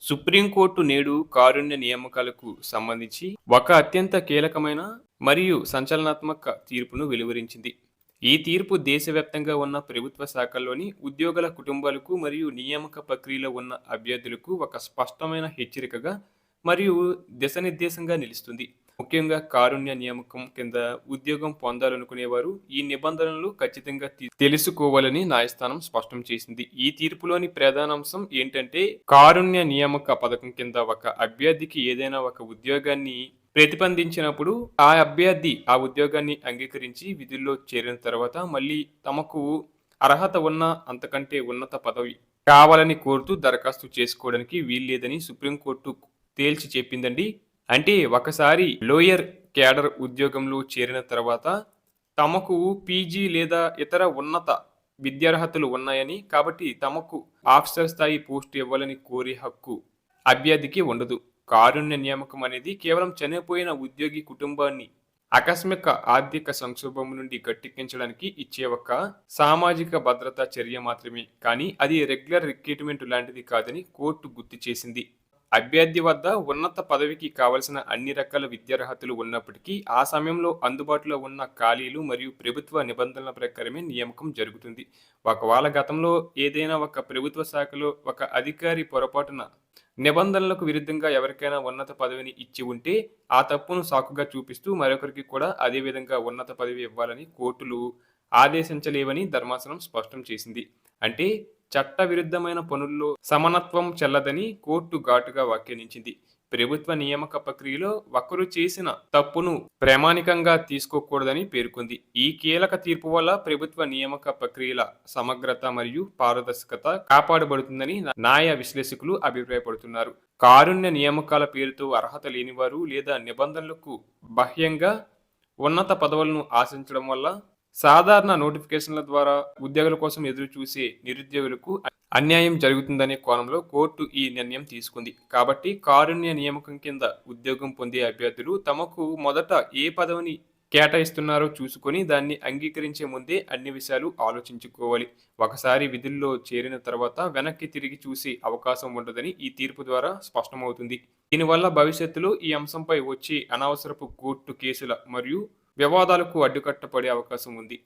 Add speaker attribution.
Speaker 1: Supreme court నేడు కారుణ్య నియామకాలకు సంబంధించి ఒక అత్యంత కీలకమైన మరియు సంచలనాత్మక తీర్పును వెలువరించింది. ఈ తీర్పు దేశవ్యాప్తంగా ఉన్న ప్రభుత్వ శాఖల్లోని ఉద్యోగుల కుటుంబాలకు మరియు నియామక ప్రక్రియలో ఉన్న అభ్యర్థులకు ఒక స్పష్టమైన హెచ్చరికగా మరియు దిశానిర్దేశంగా నిలుస్తుంది. ముఖ్యంగా కారుణ్య నియామకం కింద ఉద్యోగం పొందాలనుకునేవారు ఈ నిబంధనలు ఖచ్చితంగా తెలుసుకోవాలని న్యాయస్థానం స్పష్టం చేసింది. ఈ తీర్పులోని ప్రధానాంశం ఏంటంటే, కారుణ్య నియామక పథకం కింద ఒక అభ్యర్థికి ఏదైనా ఒక ఉద్యోగాన్ని ప్రతిపాదించినప్పుడు ఆ అభ్యర్థి ఆ ఉద్యోగాన్ని అంగీకరించి విధుల్లో చేరిన తర్వాత మళ్ళీ తమకు అర్హత ఉన్న అంతకంటే ఉన్నత పదవి కావాలని కోరుతూ దరఖాస్తు చేసుకోవడానికి వీల్లేదని సుప్రీంకోర్టు తేల్చి చెప్పిందండి. అంటే ఒకసారి లోయర్ క్యాడర్ ఉద్యోగంలో చేరిన తర్వాత తమకు పీజీ లేదా ఇతర ఉన్నత విద్యార్హతలు ఉన్నాయని, కాబట్టి తమకు ఆఫీసర్ స్థాయి పోస్టు ఇవ్వాలని కోరే హక్కు అభ్యర్థికి ఉండదు. కారుణ్య నియామకం అనేది కేవలం చనిపోయిన ఉద్యోగి కుటుంబాన్ని ఆకస్మిక ఆర్థిక సంక్షోభం నుండి గట్టెక్కించడానికి ఇచ్చే ఒక సామాజిక భద్రతా చర్య మాత్రమే, కానీ అది రెగ్యులర్ రిక్రూట్మెంట్ లాంటిది కాదని కోర్టు గుర్తు చేసింది. అభ్యర్థి వద్ద ఉన్నత పదవికి కావలసిన అన్ని రకాల విద్యార్హతలు ఉన్నప్పటికీ ఆ సమయంలో అందుబాటులో ఉన్న ఖాళీలు మరియు ప్రభుత్వ నిబంధనల ప్రకారమే నియామకం జరుగుతుంది. ఒకవేళ గతంలో ఏదైనా ఒక ప్రభుత్వ శాఖలో ఒక అధికారి పొరపాటున నిబంధనలకు విరుద్ధంగా ఎవరికైనా ఉన్నత పదవిని ఇచ్చి ఉంటే ఆ తప్పును సాకుగా చూపిస్తూ మరొకరికి కూడా అదే విధంగా ఉన్నత పదవి ఇవ్వాలని కోర్టులు ఆదేశించలేవని ధర్మాసనం స్పష్టం చేసింది. అంటే చట్టవిరుద్ధమైన పనుల్లో సమానత్వం చెల్లదని కోర్టు ఘాటుగా వ్యాఖ్యానించింది. ప్రభుత్వ నియామక ప్రక్రియలో ఒకరు చేసిన తప్పును ప్రామాణికంగా తీసుకోకూడదని పేర్కొంది. ఈ కీలక తీర్పు వల్ల ప్రభుత్వ నియామక ప్రక్రియల సమగ్రత మరియు పారదర్శకత కాపాడబడుతుందని న్యాయ విశ్లేషకులు అభిప్రాయపడుతున్నారు. కారుణ్య నియామకాల పేరుతో అర్హత లేనివారు లేదా నిబంధనలకు బాహ్యంగా ఉన్నత పదవులను ఆశించడం వల్ల సాధారణ నోటిఫికేషన్ల ద్వారా ఉద్యోగుల కోసం ఎదురు చూసే నిరుద్యోగులకు అన్యాయం జరుగుతుందనే కోణంలో కోర్టు ఈ నిర్ణయం తీసుకుంది. కాబట్టి కారుణ్య నియామకం కింద ఉద్యోగం పొందే అభ్యర్థులు తమకు మొదట ఏ పదవిని కేటాయిస్తున్నారో చూసుకొని దాన్ని అంగీకరించే ముందే అన్ని విషయాలు ఆలోచించుకోవాలి. ఒకసారి విధుల్లో చేరిన తర్వాత వెనక్కి తిరిగి చూసే అవకాశం ఉండదని ఈ తీర్పు ద్వారా స్పష్టమవుతుంది. దీనివల్ల భవిష్యత్తులో ఈ అంశంపై వచ్చే అనవసరపు కోర్టు కేసుల మరియు వివాదాలకు అడ్డుకట్ట పడే అవకాశం ఉంది.